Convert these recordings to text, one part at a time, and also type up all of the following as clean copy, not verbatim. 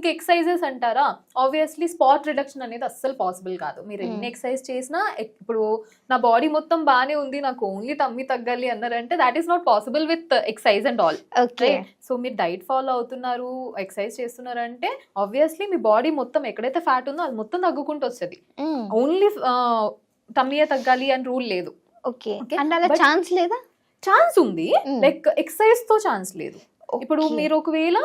ఇంక ఎక్సర్సైజెస్ అంటారా, obviously spot reduction అనేది అస్సలు పాసిబుల్ కాదు. మీరు ఎన్ని ఎక్సర్సైజ్ చేసినా ఇప్పుడు నా బాడీ మొత్తం బాగానే ఉంది, నాకు ఓన్లీ టమ్మీ తగ్గాలి అన్నారంటే that is not possible with exercise and all. So మీరు డైట్ ఫాలో అవుతున్నారు, ఎక్సర్సైజ్ చేస్తున్నారంటే ఆబ్వియస్లీ మీ బాడీ మొత్తం ఎక్కడైతే ఫ్యాట్ ఉందో అది మొత్తం తగ్గుకుంటూ వస్తుంది. ఓన్లీ టమ్మీయే తగ్గాలి అని రూల్ లేదు. ఛాన్స్ లేదా? ఛాన్స్ ఉంది, లైక్ ఎక్సర్సైజ్ తో ఛాన్స్ లేదు. ఇప్పుడు మీరు ఒకవేళ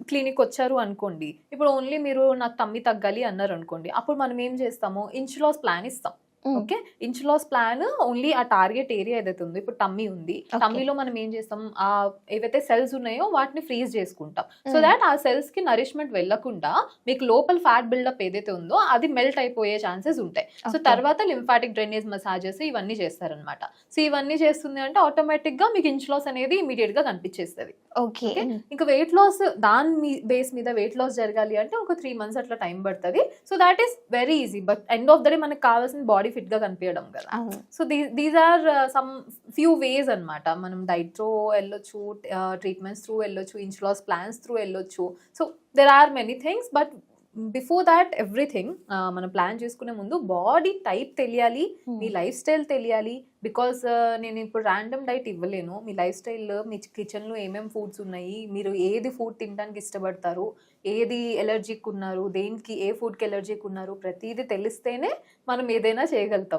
క్లినిక్ వచ్చారు అనుకోండి, ఇప్పుడు ఓన్లీ మీరు నాకు టమ్మీ తగ్గాలి అన్నారు అనుకోండి, అప్పుడు మనం ఏం చేస్తాము, ఇంచ్ లాస్ ప్లాన్ ఇస్తాం. Okay, inch loss plan only ఆ టార్గెట్ ఏరియా ఏదైతే ఉందో, ఇప్పుడు టమ్మీ ఉంది, టమ్మీలో మనం ఏం చేస్తాం, ఆ ఏవైతే సెల్స్ ఉన్నాయో వాటిని ఫ్రీజ్ చేసుకుంటాం. సో దాట్ ఆ సెల్స్ కి నరిష్మెంట్ వెళ్ళకుండా మీకు లోపల ఫ్యాట్ బిల్డప్ ఏదైతే ఉందో అది మెల్ట్ అయిపోయే ఛాన్సెస్ ఉంటాయి. సో తర్వాత లింఫాటిక్ డ్రైనేజ్ మసాజెస్ ఇవన్నీ చేస్తారనమాట. సో ఇవన్నీ చేస్తుంది అంటే ఆటోమేటిక్ గా మీకు ఇంచ్ లాస్ అనేది ఇమీడియట్ గా కనిపించేస్తుంది. ఓకే, ఇంకా వెయిట్ లాస్ దాని బేస్ మీద వెయిట్ లాస్ జరగాలి అంటే ఒక 3 months అట్లా టైం పడుతుంది. So that is very easy, but end of the day మనకు కావాల్సిన బాడీ ఫిట్ గా కనిపించడం కదా. So these are some few ways అన్నమాట. మనం డైట్ త్రూ వెళ్ళొచ్చు, ట్రీట్మెంట్స్ త్రూ వెళ్ళొచ్చు, ఇంచ్ లాస్ ప్లాన్స్ త్రూ వెళ్ళొచ్చు. So there are many things, but before that everything మనం ప్లాన్ చేసుకునే ముందు బాడీ టైప్ తెలియాలి, మీ లైఫ్ స్టైల్ తెలియాలి. బికాస్ నేను ఇప్పుడు ర్యాండమ్ డైట్ ఇవ్వలేను. మీ లైఫ్ స్టైల్, మీ కిచెన్లో ఏమేమి ఫుడ్స్ ఉన్నాయి, మీరు ఏది ఫుడ్ తినడానికి ఇష్టపడతారు, ఏది ఎలర్జీకి ఉన్నారు, దేనికి ఏ ఫుడ్కి ఎలర్జీకి ఉన్నారు, ప్రతిదీ తెలిస్తేనే మనం ఏదైనా చేయగలుగుతాం.